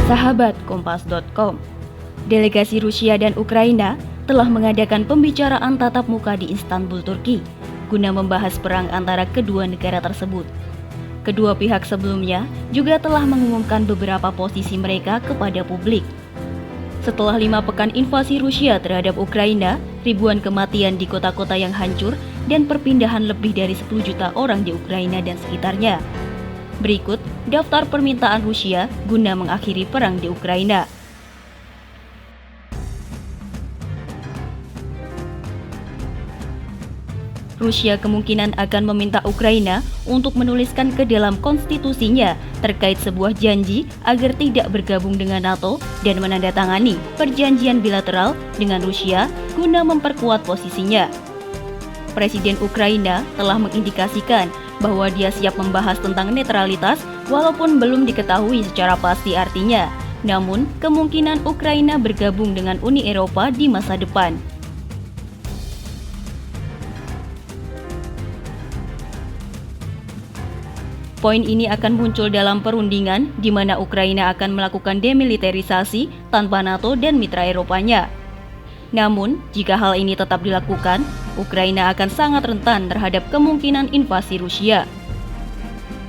Sahabat Kompas.com, delegasi Rusia dan Ukraina telah mengadakan pembicaraan tatap muka di Istanbul, Turki, guna membahas perang antara kedua negara tersebut. Kedua pihak sebelumnya juga telah mengumumkan beberapa posisi mereka kepada publik. Setelah 5 pekan invasi Rusia terhadap Ukraina, ribuan kematian di kota-kota yang hancur, dan perpindahan lebih dari 10 juta orang di Ukraina dan sekitarnya. Berikut daftar permintaan Rusia guna mengakhiri perang di Ukraina. Rusia kemungkinan akan meminta Ukraina untuk menuliskan ke dalam konstitusinya terkait sebuah janji agar tidak bergabung dengan NATO dan menandatangani perjanjian bilateral dengan Rusia guna memperkuat posisinya. Presiden Ukraina telah mengindikasikan bahwa dia siap membahas tentang netralitas walaupun belum diketahui secara pasti artinya. Namun, kemungkinan Ukraina bergabung dengan Uni Eropa di masa depan. Poin ini akan muncul dalam perundingan di mana Ukraina akan melakukan demilitarisasi tanpa NATO dan mitra Eropanya. Namun, jika hal ini tetap dilakukan, Ukraina akan sangat rentan terhadap kemungkinan invasi Rusia.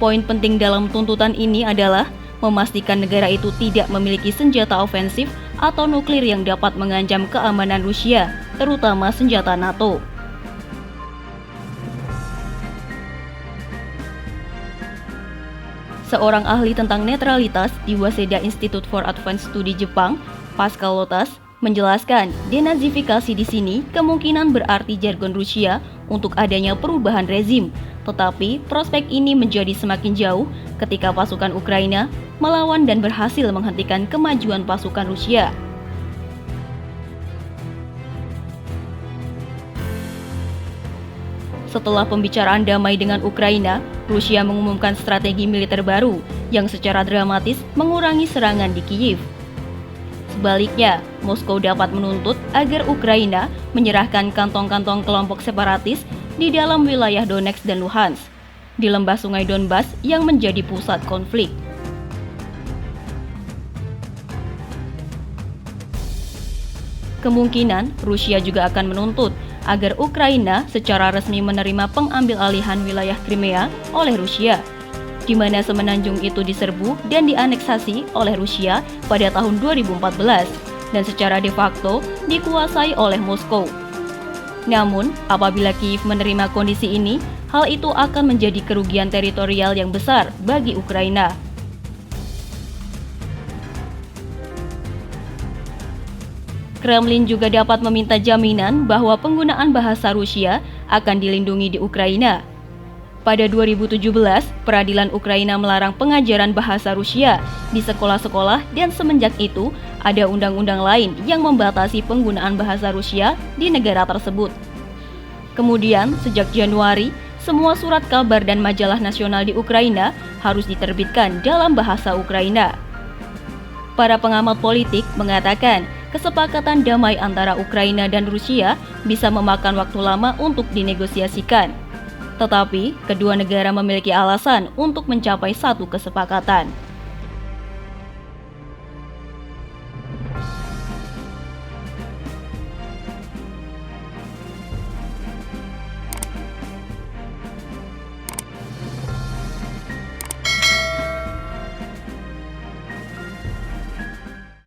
Poin penting dalam tuntutan ini adalah memastikan negara itu tidak memiliki senjata ofensif atau nuklir yang dapat mengancam keamanan Rusia, terutama senjata NATO. Seorang ahli tentang netralitas di Waseda Institute for Advanced Study Jepang, Pascal Lotas, menjelaskan denazifikasi di sini kemungkinan berarti jargon Rusia untuk adanya perubahan rezim, tetapi prospek ini menjadi semakin jauh ketika pasukan Ukraina melawan dan berhasil menghentikan kemajuan pasukan Rusia. Setelah pembicaraan damai dengan Ukraina, Rusia mengumumkan strategi militer baru yang secara dramatis mengurangi serangan di Kyiv. Sebaliknya, Moskow dapat menuntut agar Ukraina menyerahkan kantong-kantong kelompok separatis di dalam wilayah Donetsk dan Luhansk, di lembah sungai Donbas yang menjadi pusat konflik. Kemungkinan Rusia juga akan menuntut agar Ukraina secara resmi menerima pengambil alihan wilayah Crimea oleh Rusia, di mana semenanjung itu diserbu dan dianeksasi oleh Rusia pada tahun 2014 dan secara de facto dikuasai oleh Moskow. Namun, apabila Kyiv menerima kondisi ini, hal itu akan menjadi kerugian teritorial yang besar bagi Ukraina. Kremlin juga dapat meminta jaminan bahwa penggunaan bahasa Rusia akan dilindungi di Ukraina. Pada 2017, peradilan Ukraina melarang pengajaran bahasa Rusia di sekolah-sekolah dan semenjak itu ada undang-undang lain yang membatasi penggunaan bahasa Rusia di negara tersebut. Kemudian, sejak Januari, semua surat kabar dan majalah nasional di Ukraina harus diterbitkan dalam bahasa Ukraina. Para pengamat politik mengatakan kesepakatan damai antara Ukraina dan Rusia bisa memakan waktu lama untuk dinegosiasikan. Tetapi, kedua negara memiliki alasan untuk mencapai satu kesepakatan.